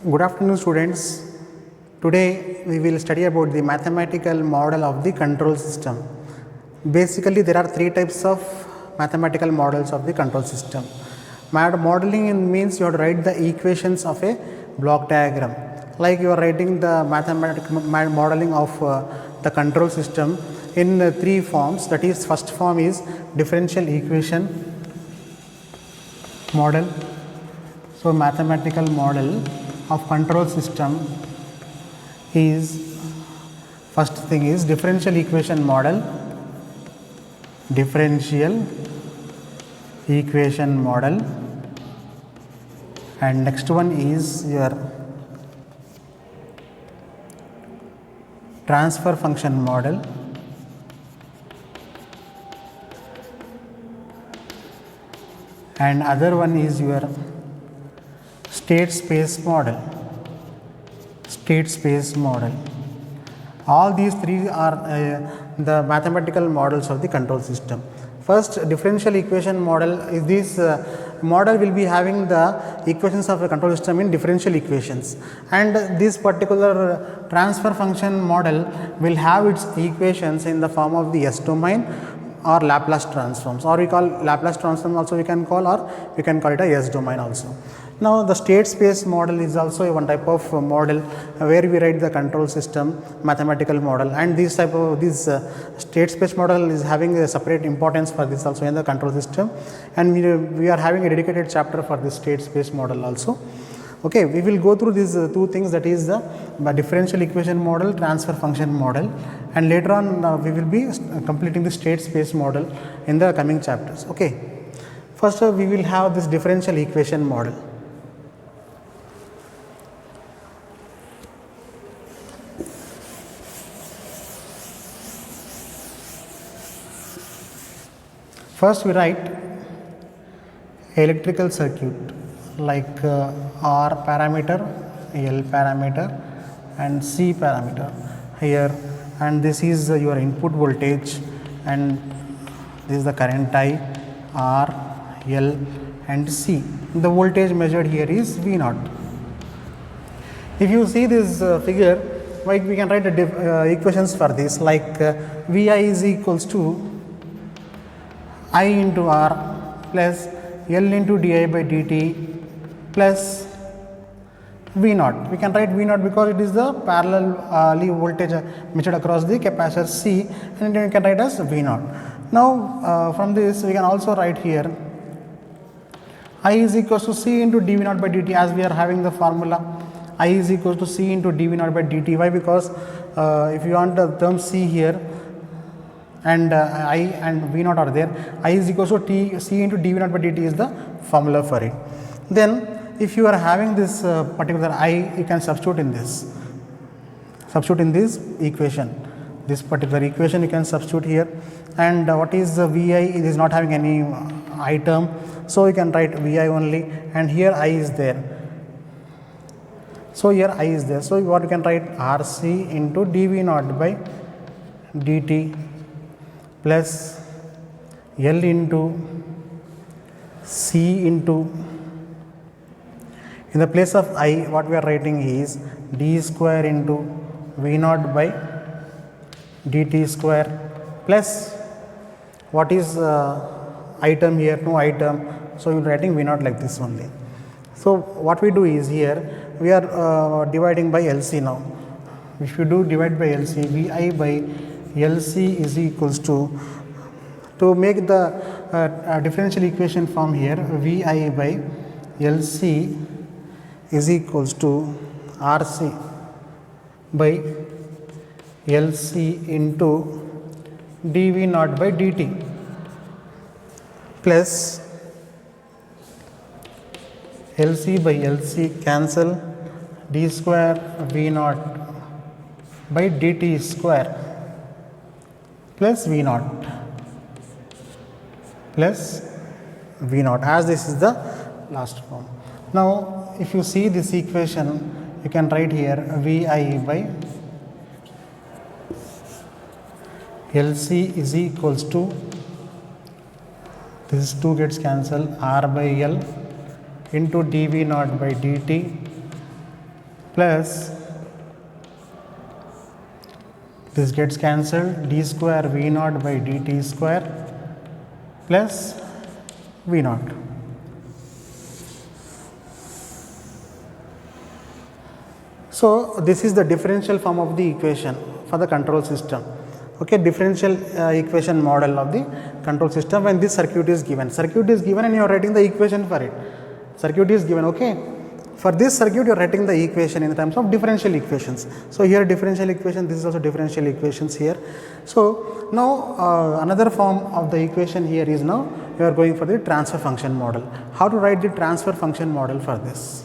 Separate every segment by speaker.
Speaker 1: Good afternoon, students. Today we will study about the mathematical model of the control system. Basically, there are three types of mathematical models of the control system. Modeling means you have to write the equations of a block diagram. Like you are writing the mathematical modeling of the control system in three forms. That is, first form is differential equation model. So, mathematical model of control system is, first thing is differential equation model, and next one is your transfer function model, and other one is your state space model. All these three are the mathematical models of the control system. First, differential equation model is this model will be having the equations of a control system in differential equations, and this particular transfer function model will have its equations in the form of the S domain or Laplace transforms, or we call Laplace transform also we can call, or we can call it a S domain also. Now, the state space model is also one type of model where we write the control system mathematical model, and this type of state space model is having a separate importance for this also in the control system, and we are having a dedicated chapter for this state space model also. Okay, we will go through these two things, that is the differential equation model, transfer function model, and later on we will be completing the state space model in the coming chapters. Okay, first we will have this differential equation model. First we write electrical circuit like R parameter, L parameter, and C parameter here, and this is your input voltage, and this is the current I, R, L, and C. The voltage measured here is V0. If you see this figure, like we can write equations for this, like Vi is equals to I into R plus L into di by dt plus V0. We can write V0 because it is the parallel voltage measured across the capacitor C, and we can write as V0. Now, from this we can also write here I is equals to C into dV0 by dt, as we are having the formula I is equals to C into dV0 by dt. Why? Because if you want the term C here, and I and V0 are there, I is equals to C into dV0 by dt is the formula for it. Then if you are having this particular I, you can substitute in this equation, this particular equation you can substitute here, and what is the Vi? It is not having any I term, so you can write Vi only, and here I is there. So here I is there, so what you can write RC into dV0 by dt plus L into C into, in the place of I, what we are writing is d square into V0 by dt square plus, what is I term here? No I term, so you are writing V0 like this only. So what we do is here we are dividing by LC now. If you do divide by LC, Vi by LC is equals to make the differential equation form here, Vi by LC is equals to RC by LC into dV0 by dt plus LC by LC cancel, d square V0 by dt square plus V0 as this is the last form. Now, if you see this equation, you can write here Vi by LC is equals to, this 2 gets cancelled, R by L into dV naught by dt plus this gets cancelled, d square v naught by dt square plus v naught. So this is the differential form of the equation for the control system. Okay, differential equation model of the control system when this circuit is given. Circuit is given and you are writing the equation for it. Circuit is given, okay. For this circuit you are writing the equation in terms of differential equations. So here differential equation, this is also differential equations here. So now another form of the equation here is now you are going for the transfer function model. How to write the transfer function model for this?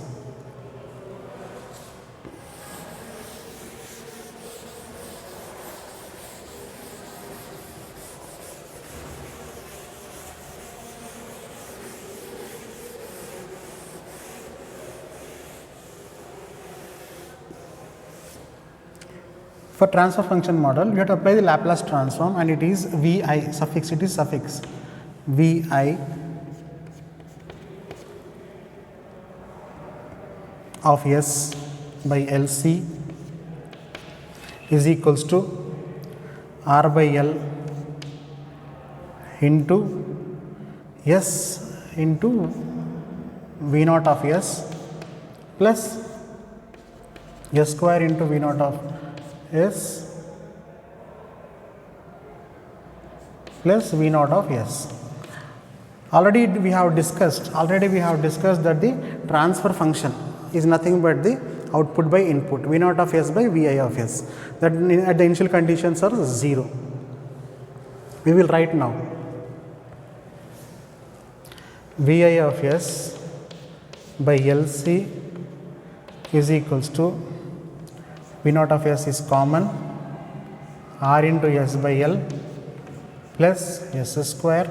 Speaker 1: For transfer function model, you have to apply the Laplace transform and it is Vi suffix, it is suffix Vi of S by LC is equals to R by L into S into V naught of S plus S square into V naught of S plus V naught of S. Already we have discussed that the transfer function is nothing but the output by input, V naught of S by Vi of S, that at the initial conditions are 0. We will write now Vi of S by LC is equals to V naught of S is common, R into S by L plus S square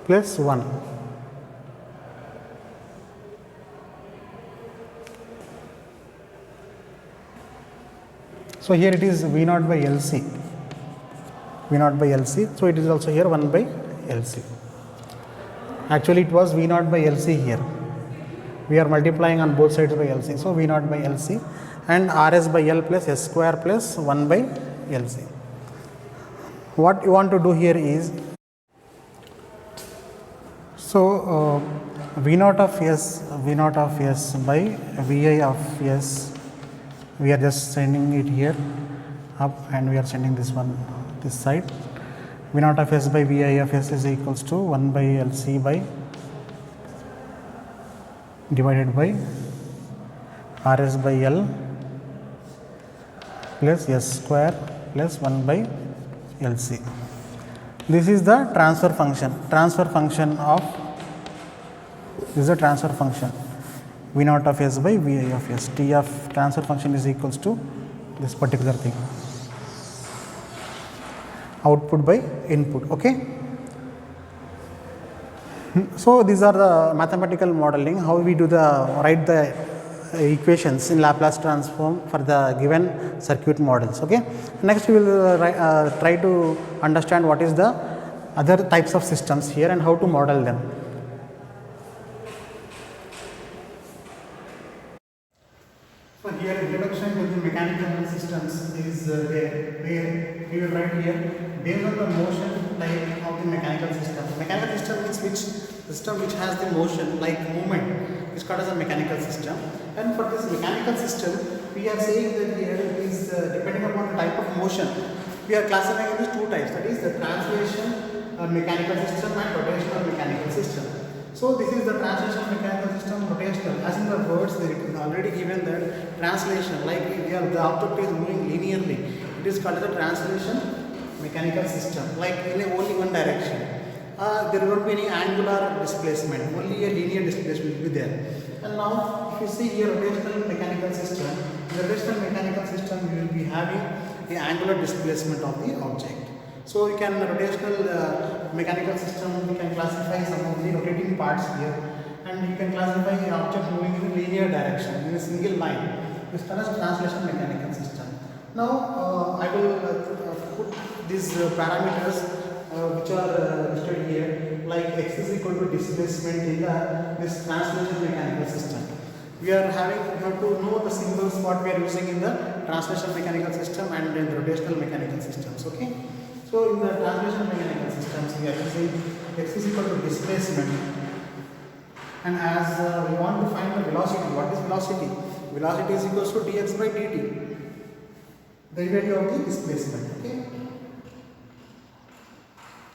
Speaker 1: plus 1. So here it is V naught by LC, so it is also here 1 by LC. Actually it was V naught by LC here. We are multiplying on both sides by LC. So V naught by LC and RS by L plus S square plus 1 by LC. What you want to do here is, so V naught of S by Vi of S, we are just sending it here up and we are sending this one this side. V naught of S by Vi of S is equals to 1 by LC by divided by RS by L plus S square plus 1 by LC. This is the transfer function. This is the transfer function V naught of S by Vi of S. T of transfer function is equals to this particular thing, output by input. Okay. So these are the mathematical modeling, how we do write the equations in Laplace transform for the given circuit models. Okay. Next we will try to understand what is the other types of systems here and how to model them. So here introduction to the mechanical systems is there, where we will write here based on the motion type of the mechanical system. Mechanical system is which system which has the motion like movement is called as a mechanical system. And for this mechanical system, we are saying that here it is depending upon the type of motion. We are classifying into two types, that is the translation mechanical system and rotational mechanical system. So this is the translation mechanical system, rotational. As in the words, there it is already given that translation, like here the object is moving linearly, it is called as a translation mechanical system, like in only one direction. There won't be any angular displacement, only a linear displacement will be there. And now if you see here rotational mechanical system, in the rotational mechanical system you will be having the angular displacement of the object. So you can rotational mechanical system, we can classify some of the rotating parts here, and you can classify the object moving in a linear direction in a single line. This is called as translation mechanical system. Now I will put these parameters which are listed here, like x is equal to displacement in this translation mechanical system. we have to know the symbols what we are using in the translation mechanical system and in the rotational mechanical systems. Okay. So in the translation mechanical systems, we are using x is equal to displacement, and as we want to find the velocity, what is velocity? Velocity is equal to dx by dt, derivative of the displacement. Okay.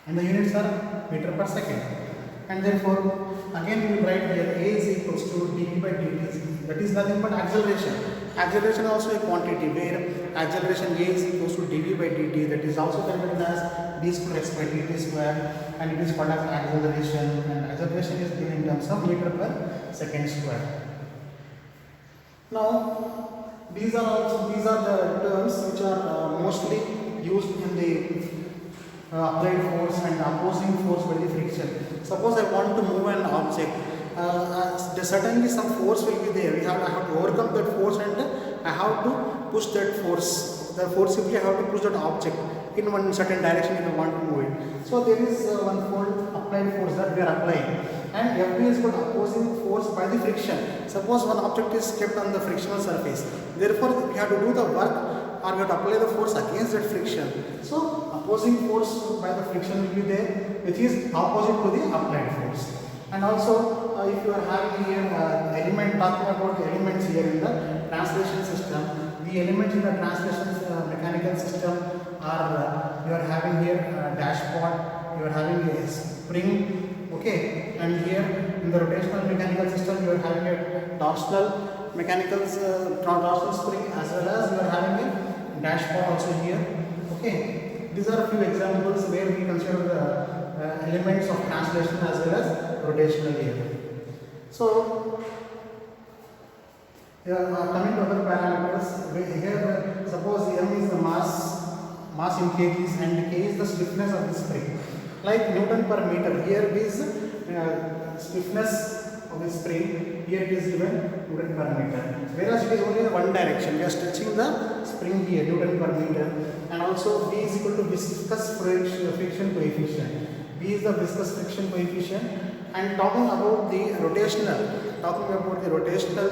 Speaker 1: And the units are meter per second. And therefore, again we will write here a is equals to dv by dt, that is nothing but acceleration. Acceleration is also a quantity where acceleration a is equals to dv by dt, that is also calculated as d square x by dt square, and it is called as acceleration, and acceleration is given in terms of meter per second square. Now, these are the terms which are mostly used in the applied force and opposing force by the friction. Suppose I want to move an object, certainly some force will be there. I have to overcome that force, and I have to push that force. The forcibly I have to push that object in one certain direction if I want to move it. So there is one applied force that we are applying, and Fb is called opposing force by the friction. Suppose one object is kept on the frictional surface, therefore we have to do the work, or we have to apply the force against that friction. So opposing force by the friction will be there, which is opposite to the applied force. And also if you are having here talking about the elements here in the translation system, the elements in the translation mechanical system are you are having here dashpot, you are having a spring, okay, and here in the rotational mechanical system you are having a torsional mechanical torsional spring, as well as you are having a dashpot also here, okay. These are a few examples where we consider the elements of translation as well as rotational here. So coming to other parameters, here suppose m is the mass in kgs, and k is the stiffness of the spring. Like Newton per meter, here it is stiffness of the spring, here it is given Newton per meter. Whereas it is only in one direction, we are stretching the spring here, Newton per meter. And also V is equal to viscous friction coefficient. V is the viscous friction coefficient. And talking about the rotational rotational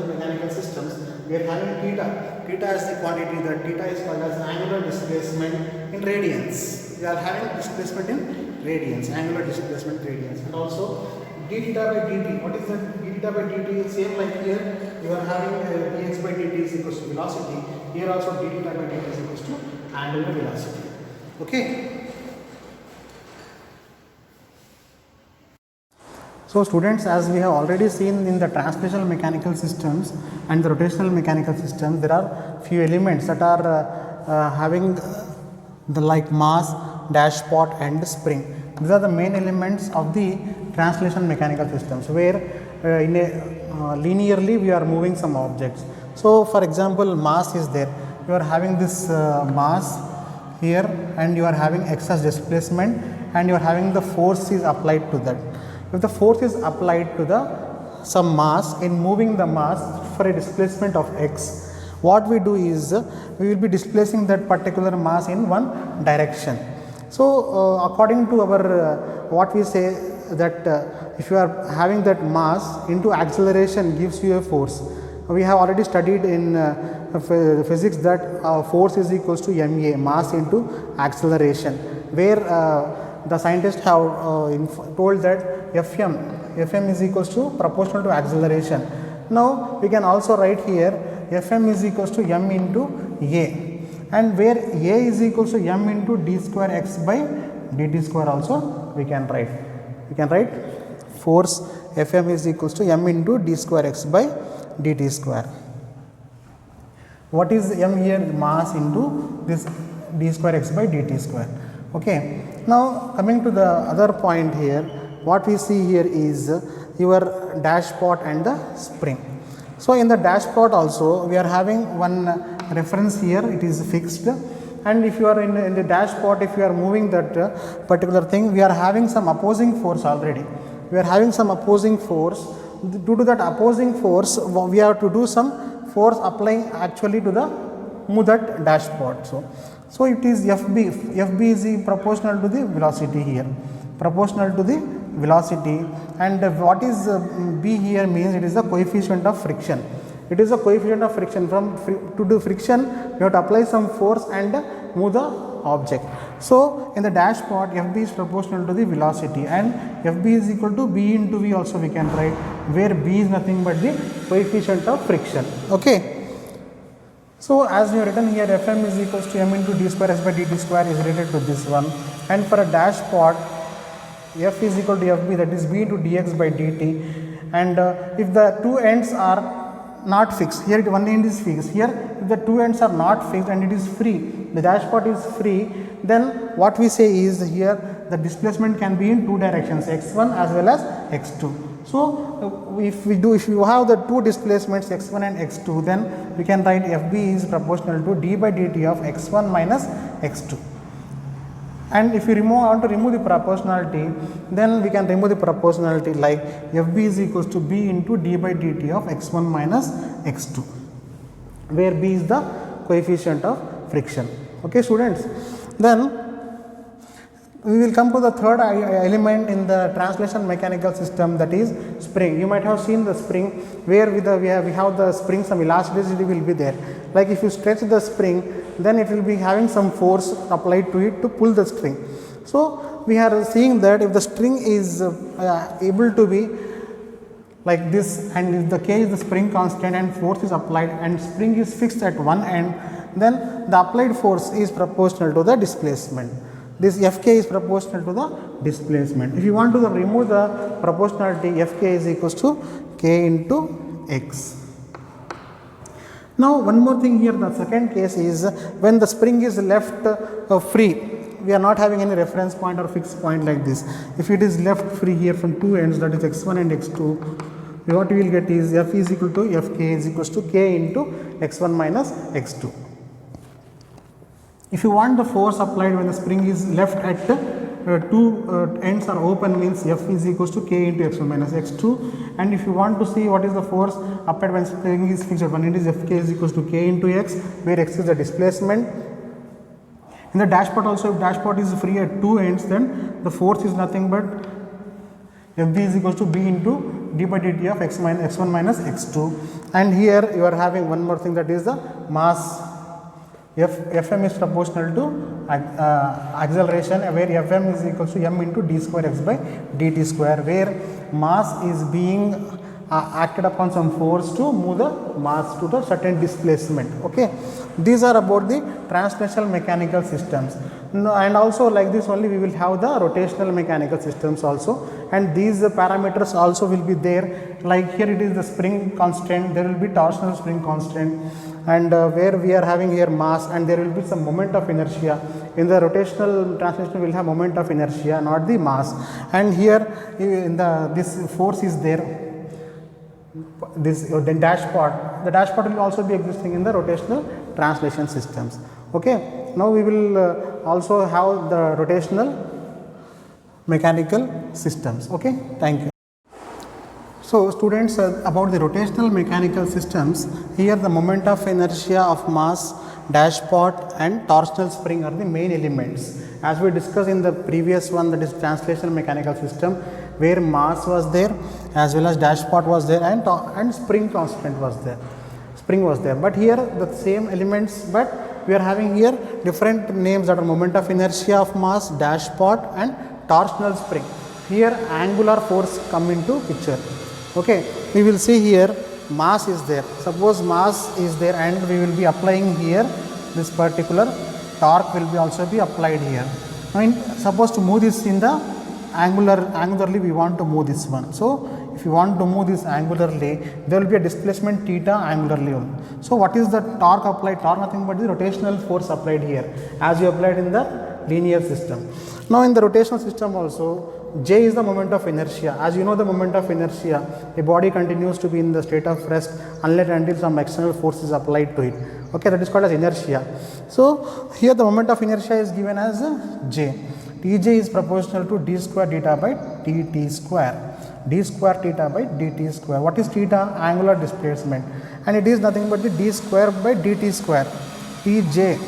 Speaker 1: mechanical systems, we are having theta. Theta is the quantity, that theta is called as angular displacement in radians. We are having displacement in radians, angular displacement radians. And also d theta by dt. What is that? D theta by dt, same like here, you are having dx by dt is equals to velocity. Here also d theta by dt is equals to angular velocity. Okay. So students, as we have already seen in the translational mechanical systems and the rotational mechanical systems, there are few elements that are having the like mass, dashpot and spring. These are the main elements of the translation mechanical systems, where in a linearly we are moving some objects. So for example, mass is there. You are having this mass here, and you are having excess displacement, and you are having the force is applied to that. If the force is applied to some mass in moving the mass for a displacement of x, what we do is we will be displacing that particular mass in one direction. So according to our what we say that if you are having that mass into acceleration gives you a force. We have already studied in physics that force is equals to ma, mass into acceleration, where the scientists have told that Fm is equals to proportional to acceleration. Now we can also write here Fm is equals to m into a, and where a is equals to m into d square x by dt square also we can write. We can write force Fm is equals to m into d square x by dt square. What is m here? Mass into this d square x by dt square. Okay. Now coming to the other point here, what we see here is your dashpot and the spring. So in the dashpot also we are having one reference here, it is fixed, and if you are in the dashpot, if you are moving that particular thing, we are having some opposing force already. We are having some opposing force. Due to that opposing force, we have to do some force applying actually to the move that dashpot. So it is Fb is proportional to the velocity here, proportional to the velocity, and what is B here means it is the coefficient of friction. It is the coefficient of friction. To do friction, you have to apply some force and move the object. So in the dashpot, Fb is proportional to the velocity, and Fb is equal to B into V also we can write, where B is nothing but the coefficient of friction. Okay. So as we have written here, Fm is equals to m into d square s by dt square is related to this one, and for a dashpot, F is equal to Fb, that is B into dx by dt, and if the two ends are not fixed, here one end is fixed, here if the two ends are not fixed and it is free, the dashpot is free, then what we say is here the displacement can be in two directions, x1 as well as x2. So if you have the two displacements x1 and x2, then we can write Fb is proportional to d by dt of x1 minus x2. And if you want to remove the proportionality, then we can remove the proportionality like Fb is equals to B into d by dt of x1 minus x2, where B is the coefficient of friction. Okay, students. Then we will come to the third element in the translation mechanical system, that is spring. You might have seen the spring where we have the spring, some elasticity will be there. Like if you stretch the spring, then it will be having some force applied to it to pull the string. So we are seeing that if the string is able to be like this, and if the K is the spring constant and force is applied and spring is fixed at one end, then the applied force is proportional to the displacement. This Fk is proportional to the displacement. If you want to remove the proportionality, Fk is equals to K into x. Now one more thing here, the second case is when the spring is left free, we are not having any reference point or fixed point like this. If it is left free here from two ends, that is x1 and x2, what we will get is F is equal to Fk is equals to K into x1 minus x2. If you want the force applied when the spring is left at two ends are open, means F is equals to K into x1 minus x2, and if you want to see what is the force applied when spring is fixed at one end, is Fk is equals to K into x, where x is the displacement. In the dashpot also, if dashpot is free at two ends, then the force is nothing but Fb is equals to B into d by dt of x1 minus x2, and here you are having one more thing, that is the mass. Fm is proportional to acceleration, where Fm is equal to m into d square x by dt square, where mass is being acted upon some force to move the mass to the certain displacement. Okay, these are about the translational mechanical systems. And also like this only we will have the rotational mechanical systems also, and these parameters also will be there. Like here it is the spring constant, there will be torsional spring constant, and where we are having here mass, and there will be some moment of inertia. In the rotational translation we will have moment of inertia, not the mass. And here in this force is there, this the dashpot will also be existing in the rotational translation systems. Okay, now we will also have the rotational mechanical systems. Okay, thank you. So students, about the rotational mechanical systems, here the moment of inertia of mass, dashpot and torsional spring are the main elements. As we discussed in the previous one, that is translation mechanical system, where mass was there as well as dashpot was there, and spring constant was there, spring was there. But here the same elements, but we are having here different names, that are moment of inertia of mass, dashpot and torsional spring. Here angular force come into picture. Okay, we will see here mass is there. Suppose mass is there and we will be applying here this particular torque will be also be applied here. I mean, suppose to move this in the angularly we want to move this one. So if you want to move this angularly, there will be a displacement theta angularly only. So what is the torque applied? Torque nothing but the rotational force applied here, as you applied in the linear system. Now in the rotational system also, J is the moment of inertia. As you know, the moment of inertia, a body continues to be in the state of rest unless until some external force is applied to it. Okay, that is called as inertia. So here the moment of inertia is given as J. Tj is proportional to d square theta by dt square. D square theta by dt square. What is theta? Angular displacement, and it is nothing but the d square by dt square. Tj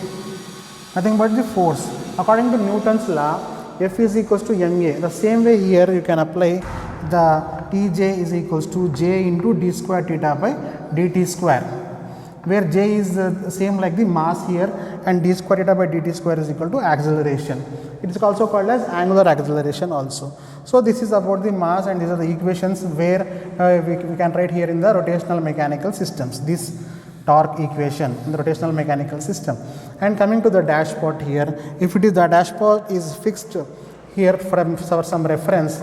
Speaker 1: nothing but the force. According to Newton's law, F is equals to ma. The same way here you can apply the Tj is equals to j into d square theta by dt square, where j is same like the mass here and d square theta by dt square is equal to acceleration. It is also called as angular acceleration also. So this is about the mass, and these are the equations where we can write here in the rotational mechanical systems, this torque equation in the rotational mechanical system. And coming to the dashpot here, if it is the dashpot is fixed here for some reference,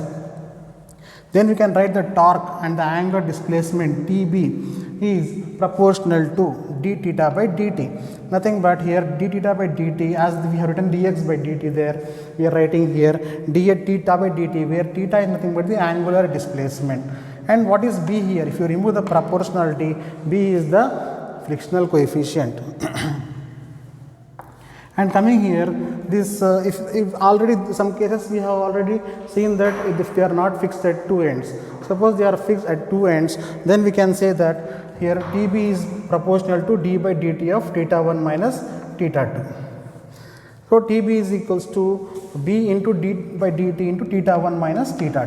Speaker 1: then we can write the torque and the angular displacement Tb is proportional to d theta by dt. Nothing but here d theta by dt, as we have written dx by dt there, we are writing here d theta by dt, where theta is nothing but the angular displacement. And what is b here? If you remove the proportionality, b is the frictional coefficient. And coming here, this if already some cases we have already seen that if they are not fixed at two ends, suppose they are fixed at two ends, then we can say that here Tb is proportional to d by dt of theta 1 minus theta 2. So Tb is equals to b into d by dt into theta 1 minus theta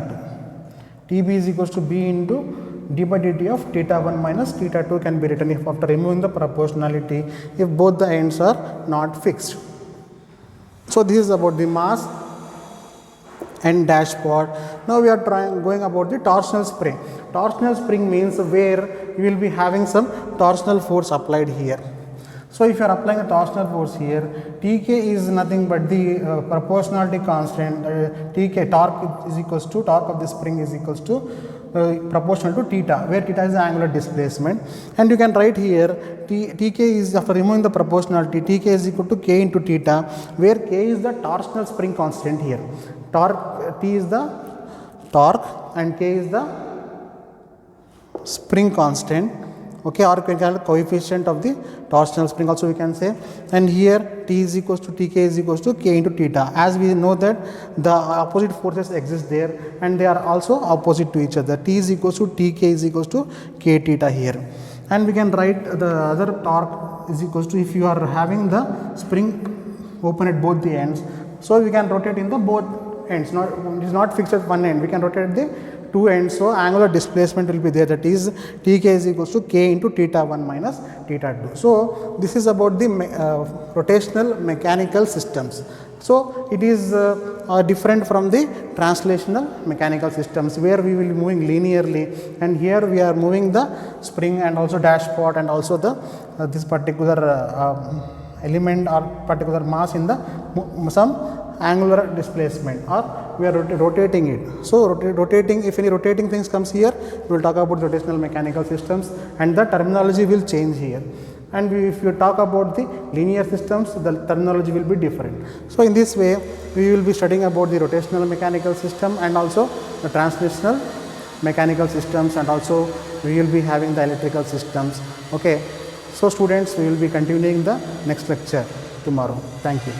Speaker 1: 2. Tb is equals to b into d by dt of theta 1 minus theta 2 can be written if after removing the proportionality if both the ends are not fixed. So this is about the mass and dashpot. Now we are going about the torsional spring. Torsional spring means where you will be having some torsional force applied here. So if you are applying a torsional force here, Tk is nothing but the proportionality constant. Tk torque is equals to torque of the spring is equals to proportional to theta, where theta is the angular displacement. And you can write here Tk is, after removing the proportionality, Tk is equal to k into theta, where k is the torsional spring constant here. Torque, T is the torque and k is the spring constant, okay, or we can call it coefficient of the torsional spring also we can say. And here T is equals to Tk is equals to k into theta, as we know that the opposite forces exist there and they are also opposite to each other. T is equals to Tk is equals to k theta here. And we can write the other torque is equals to, if you are having the spring open at both the ends, so we can rotate in the both ends, it is not fixed at one end, we can rotate the two ends, so angular displacement will be there, that is Tk is equals to k into theta 1 minus theta 2. So this is about the rotational mechanical systems. So it is different from the translational mechanical systems, where we will be moving linearly, and here we are moving the spring and also dashpot and also the this particular element or particular mass in the some angular displacement, or we are rotating it. So rotating, if any rotating things comes here, we will talk about rotational mechanical systems and the terminology will change here. And if you talk about the linear systems, the terminology will be different. So in this way we will be studying about the rotational mechanical system and also the translational mechanical systems, and also we will be having the electrical systems. Okay. So students, we will be continuing the next lecture tomorrow. Thank you.